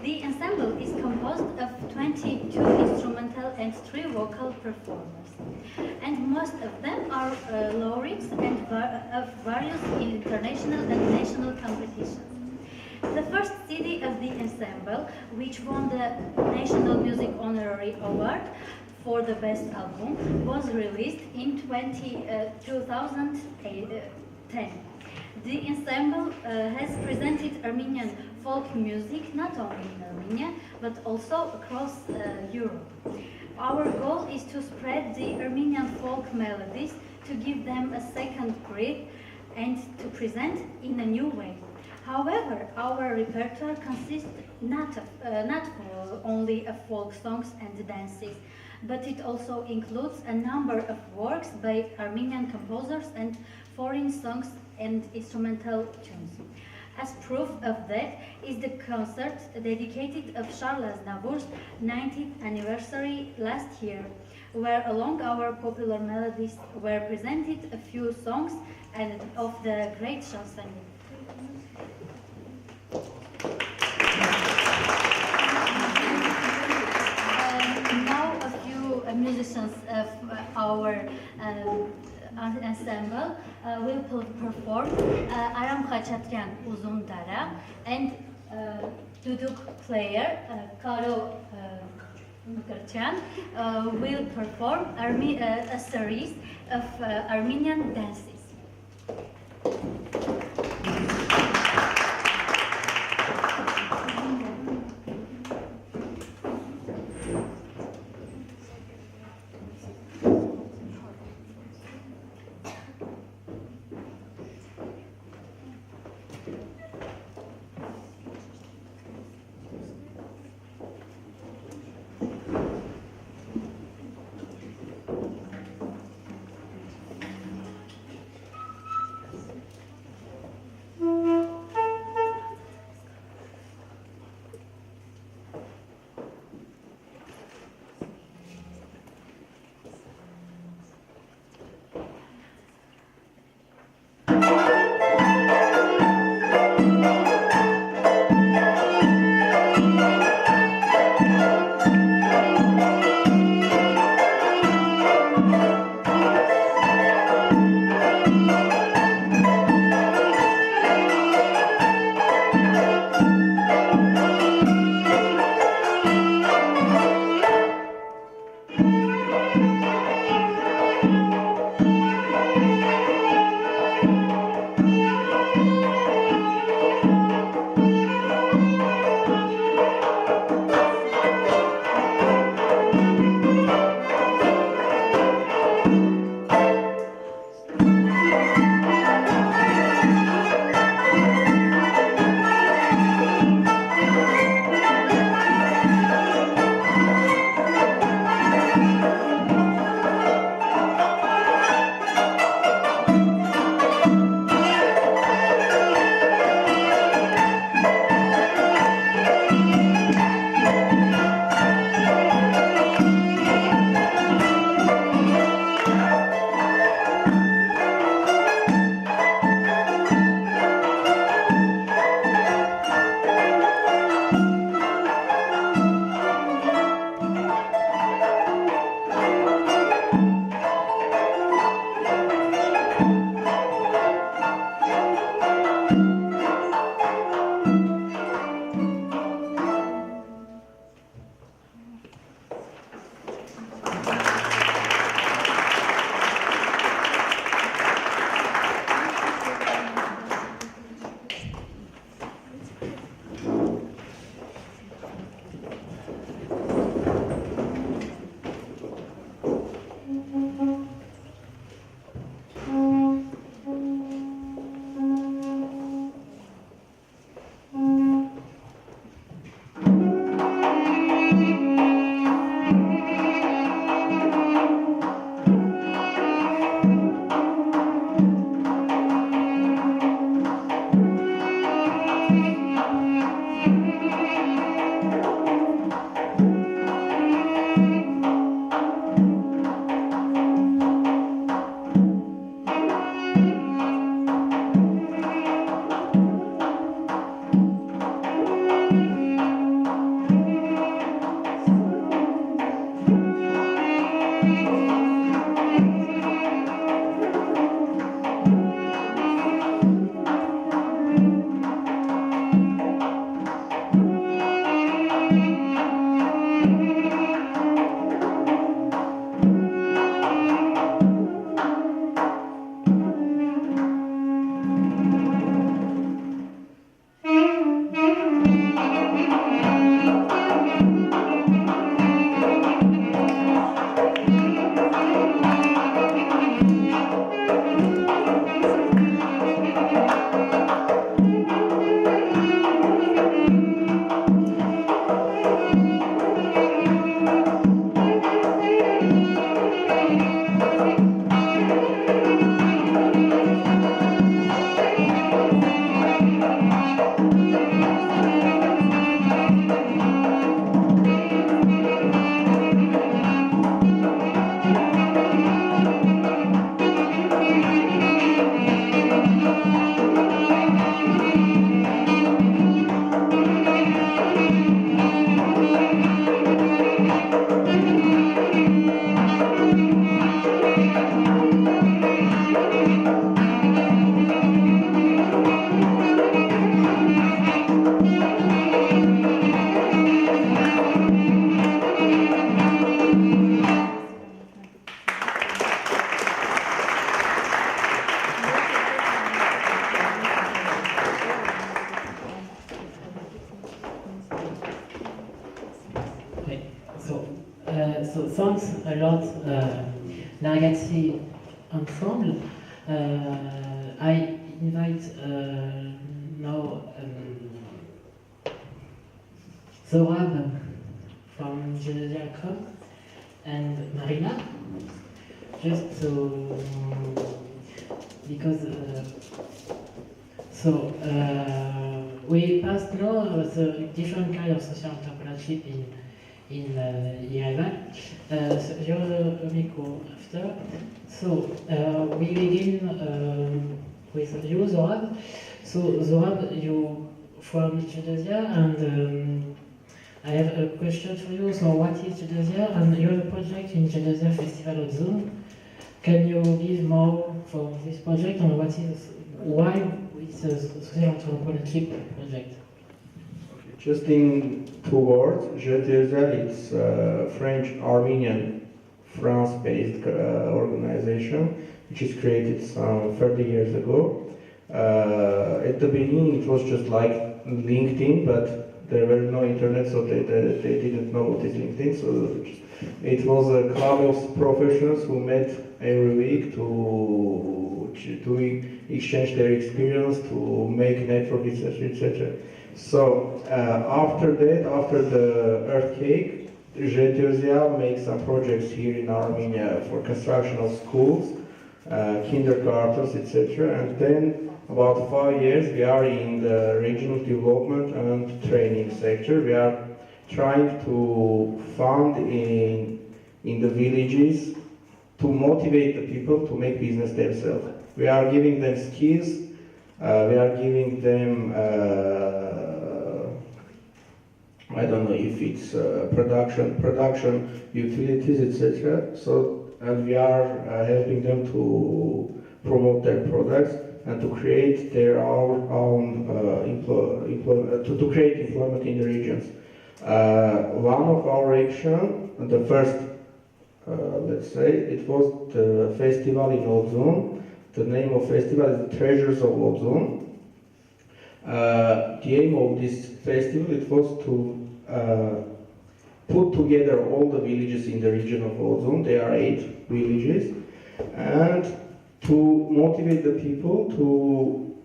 The ensemble is composed of 22 instrumental and 3 vocal performers, and most of them are laureates and of various international and national competitions. The first CD of the ensemble, which won the National Music Honorary Award for the Best Album, was released in 2010. The ensemble has presented Armenian folk music not only in Armenia, but also across Europe. Our goal is to spread the Armenian folk melodies, to give them a second breath, and to present in a new way. However, our repertoire consists not only of folk songs and dances, but it also includes a number of works by Armenian composers and foreign songs and instrumental tunes. As proof of that is the concert dedicated of Charles Aznavour's 90th anniversary last year, where along our popular melodies were presented a few songs and of the great chansonnier. Now a few musicians of our ensemble will perform Aram Khachatryan Uzun Dara, and duduk player Karo Mukarchan will perform a series of Armenian dances. So thanks a lot, Naregatsi Ensemble. I invite now Zorab from G2IA and Marina, just to because we passed now the different kind of social entrepreneurship in Yerevan. So you're a micro after. So we begin with you, Zorab. So Zorab, you from G2IA, and I have a question for you. So what is G2IA? And you have a project in G2IA Festival of Zoom. Can you give more for this project, and why it's a social entrepreneurship project? Just in 2 words, G2IA is a French-Armenian, France-based organization which is created some 30 years ago. At the beginning it was just like LinkedIn, but there were no internet, so they didn't know what is LinkedIn. So it was a club of professionals who met every week to exchange their experience, to make network, etc., etc. So after that, after the earthquake, G2IA makes some projects here in Armenia for construction of schools, kindergartens, etc. And then about 5 years we are in the regional development and training sector. We are trying to fund in the villages to motivate the people to make business themselves. We are giving them skills, we are giving them I don't know if it's production utilities, etc. So, and we are helping them to promote their products and to create their own to create employment in the regions. One of our action, the first, let's say, it was the festival in Ozun. The name of festival is the Treasures of Ozun. The aim of this festival, it was to put together all the villages in the region of Ozun. There are 8 villages, and to motivate the people to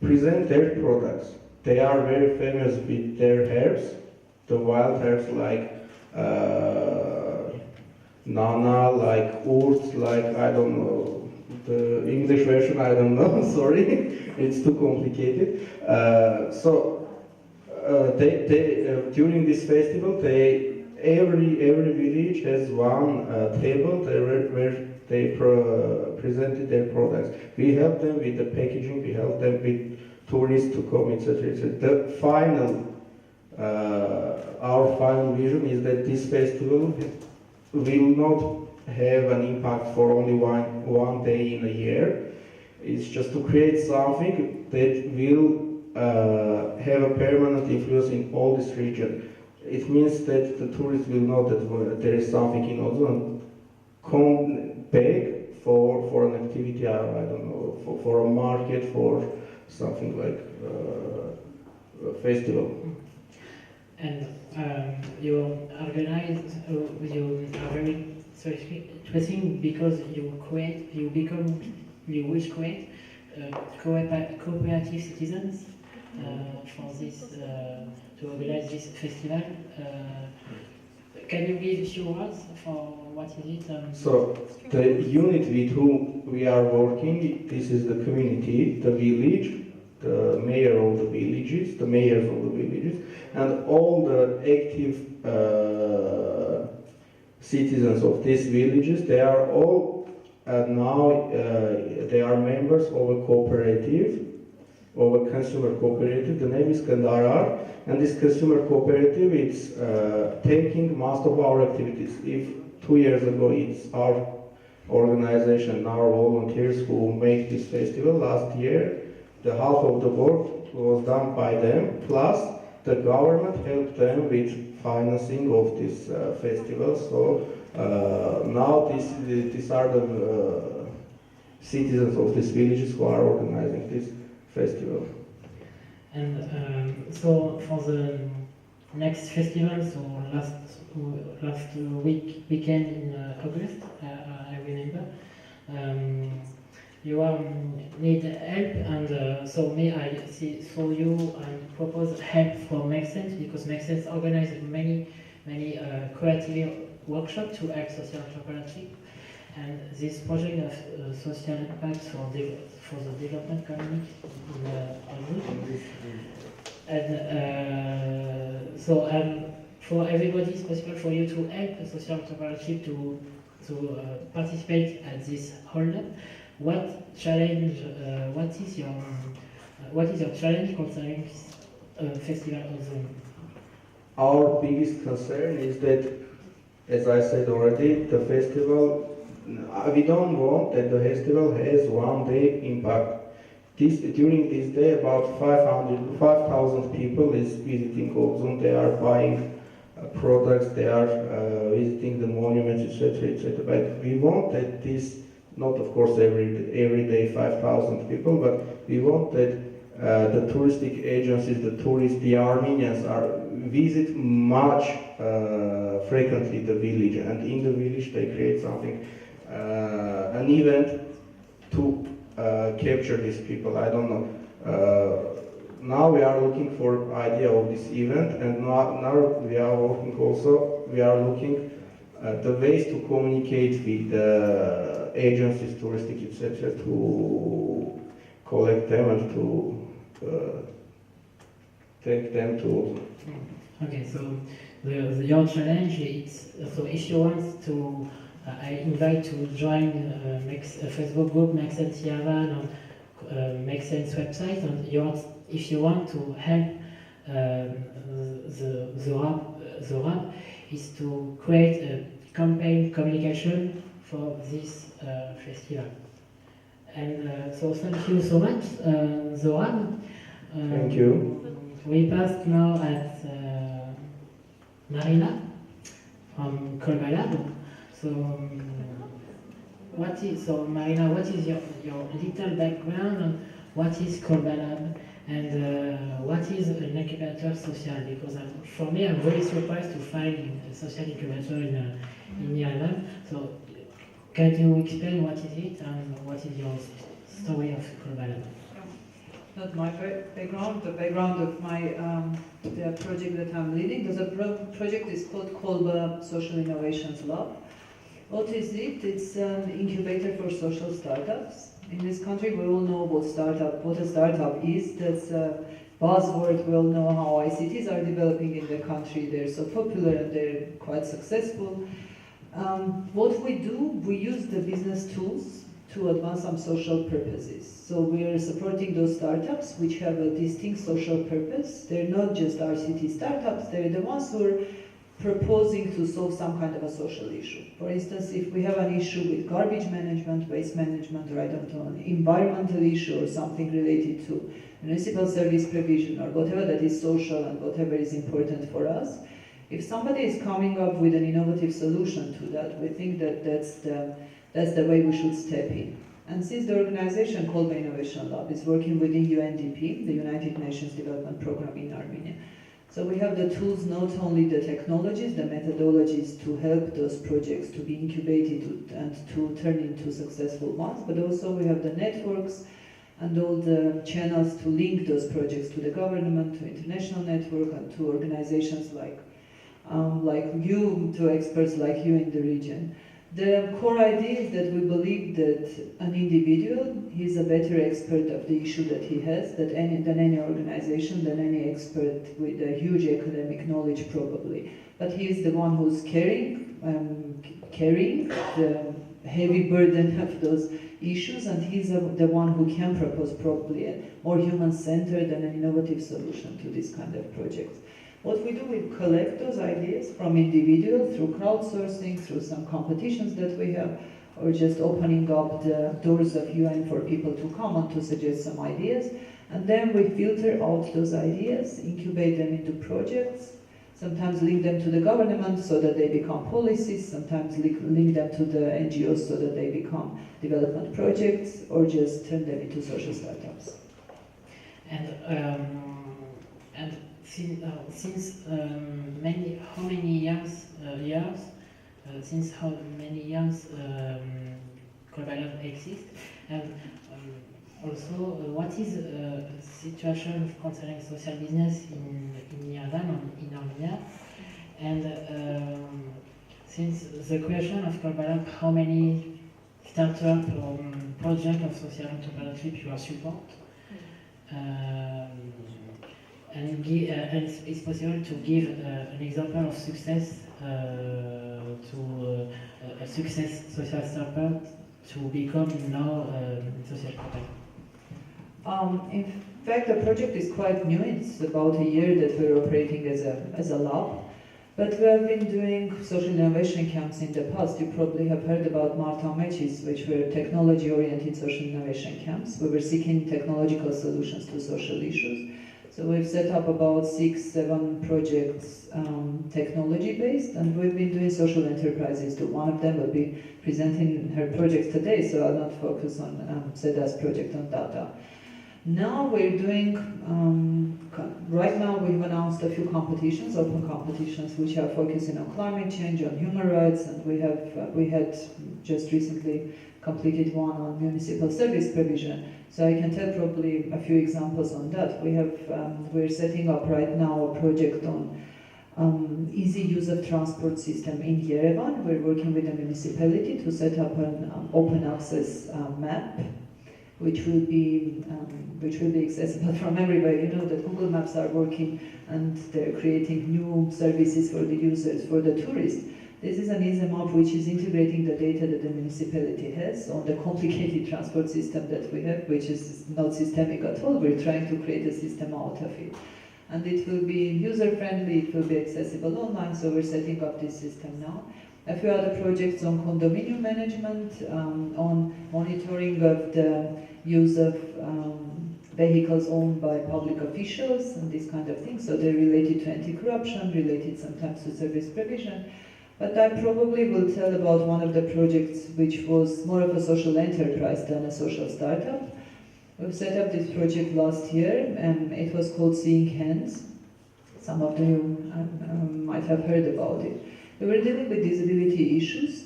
present their products. They are very famous with their herbs, the wild herbs like nana, like urts, like I don't know, the English version I don't know, sorry, it's too complicated. During this festival, every village has one table where they presented their products. We help them with the packaging, we help them with tourists to come, etc., etc. The final, our final vision is that this festival will not have an impact for only one day in a year. It's just to create something that will have a permanent influence in all this region. It means that the tourists will know that there is something in Ozun and come back for an activity, I don't know, for a market, for something like a festival. And you organize, you are very interesting because you wish create cooperative citizens for this to organize this festival. Can you give a few words for what is it? So the unit with whom we are working, this is the community, the village, the mayor of the villages, the mayors of the villages, and all the active citizens of these villages. They are all now they are members of a cooperative, of a consumer cooperative. The name is Kandarar, and this consumer cooperative is taking most of our activities. If 2 years ago it's our organization, our volunteers who make this festival, last year the half of the work was done by them, plus the government helped them with financing of this festival. So now these are the citizens of these villages who are organizing this festival. And so for next festival, so last weekend in August, I remember. You need help, and so I saw you and propose help for Make Sense, because Make Sense organized many creative workshops to help social entrepreneurship, and this project of social impact for the development community in August. And for everybody, it's possible for you to help the social entrepreneurship to participate at this hold-up. What challenge? What is your challenge concerning this festival also? Our biggest concern is that, as I said already, the festival. We don't want that the festival has one day impact. During this day, about 5,000 people is visiting Ozon. They are buying products, they are visiting the monuments, etc., etc. But we want that this, not of course every day 5,000 people, but we want that the touristic agencies, the Armenians visit much frequently the village, and in the village they create something, an event to capture these people. I don't know. Now we are looking for idea of this event, and now we are working also. We are looking at the ways to communicate with the agencies, touristic, etc., to collect them and to take them to. Okay, so your challenge is, so if you want to, I invite to join a Facebook group, Make Sense Yerevan, or Make Sense website, and if you want to help the rap is to create a campaign communication for this festival. And so thank you so much, Zoran. Thank you. We passed now at Marina from Kolba. So, Marina, what is your little background, and what is Kolba, and what is an incubator social? Because for me, I'm very surprised to find a social incubator in Yerevan. So, can you explain what is it and what is your story of Kolba? Not my background, the background of my the project that I'm leading. The project is called Kolba Social Innovations Lab. What is it? It's an incubator for social startups. In this country, we all know what a startup is. That's a buzzword. We all know how ICTs are developing in the country. They're so popular and they're quite successful. What we do, we use the business tools to advance some social purposes. So we are supporting those startups which have a distinct social purpose. They're not just RCT startups, they're the ones who are proposing to solve some kind of a social issue. For instance, if we have an issue with garbage management, waste management, or I don't know, an environmental issue or something related to municipal service provision or whatever that is social and whatever is important for us, if somebody is coming up with an innovative solution to that, we think that that's the way we should step in. And since the organization Kolba Innovation Lab is working within UNDP, the United Nations Development Program in Armenia, so we have the tools, not only the technologies, the methodologies to help those projects to be incubated and to turn into successful ones, but also we have the networks and all the channels to link those projects to the government, to international network, and to organizations like you, to experts like you in the region. The core idea is that we believe that an individual is a better expert of the issue that he has than any organization, than any expert with a huge academic knowledge probably. But he is the one who's carrying the heavy burden of those issues, and he's the one who can propose probably a more human-centered and an innovative solution to this kind of projects. What we do, we collect those ideas from individuals through crowdsourcing, through some competitions that we have, or just opening up the doors of UN for people to come and to suggest some ideas. And then we filter out those ideas, incubate them into projects, sometimes link them to the government so that they become policies, sometimes link them to the NGOs so that they become development projects, or just turn them into social startups. And since how many years, since how many years Kolba Lab exists, and also what is the situation concerning social business in Yerevan or in Armenia, and since the question of Kolba Lab, how many startup or project of social entrepreneurship you are support, and it's possible to give an example of success to a success social startup to become now social company. In fact, the project is quite new. It's about a year that we're operating as a lab. But we have been doing social innovation camps in the past. You probably have heard about Marta Mechis, which were technology-oriented social innovation camps. We were seeking technological solutions to social issues. So we've set up about 6-7 projects, technology-based, and we've been doing social enterprises too. One of them will be presenting her projects today, so I'll not focus on Seda's project on data. Now we're doing, right now we've announced a few competitions, open competitions, which are focusing on climate change, on human rights, and we had just recently completed one on municipal service provision. So I can tell probably a few examples on that. We're setting up right now a project on easy use of transport system in Yerevan. We're working with the municipality to set up an open access map, which will be accessible from everywhere. You know that Google Maps are working and they're creating new services for the users, for the tourists. This is an easy map which is integrating the data that the municipality has on the complicated transport system that we have, which is not systemic at all. We're trying to create a system out of it. And it will be user-friendly, it will be accessible online, so we're setting up this system now. A few other projects on condominium management, on monitoring of the use of vehicles owned by public officials and this kind of thing. So they're related to anti-corruption, related sometimes to service provision. But I probably will tell about one of the projects which was more of a social enterprise than a social startup. We've set up this project last year, and it was called Seeing Hands. Some of you might have heard about it. We were dealing with disability issues,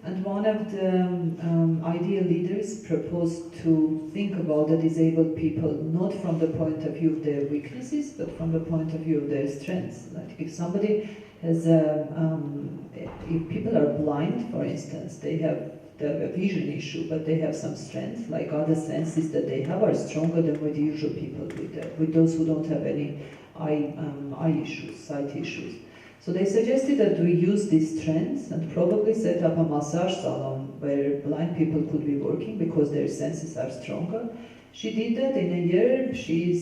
and one of the idea leaders proposed to think about the disabled people not from the point of view of their weaknesses, but from the point of view of their strengths. Like if somebody has if people are blind, for instance, they have a vision issue, but they have some strength, like other senses that they have are stronger than with usual people, with those who don't have any eye issues, sight issues. So they suggested that we use these strengths and probably set up a massage salon where blind people could be working because their senses are stronger. She did that in a year. She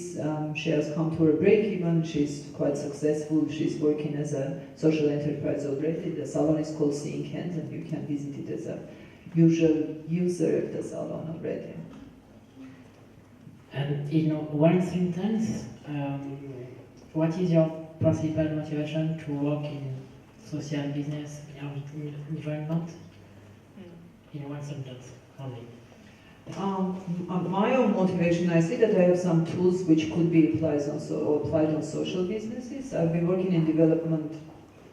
has come to her break even. She's quite successful. She's working as a social enterprise already. The salon is called Seeing Hands, and you can visit it as a usual user of the salon already. And in one sentence, what is your principal motivation to work in social business environment? In one sentence only. My own motivation, I see that I have some tools which could be applied on social businesses. I've been working in development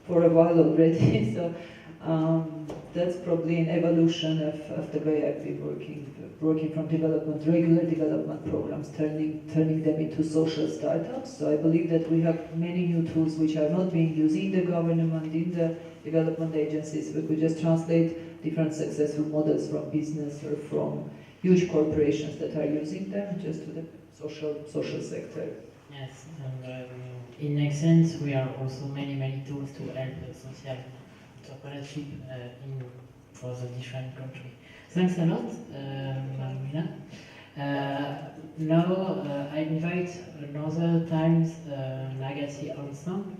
for a while already, so that's probably an evolution of the way I've been working from development, regular development programs, turning them into social startups. So I believe that we have many new tools which are not being used in the government, in the development agencies. We could just translate different successful models from business or from huge corporations that are using them just to the social sector. Yes, and in essence, we are also many tools to help social entrepreneurship for the different countries. Thanks a lot, Marina. Now I invite another times Naregatsi Ensemble.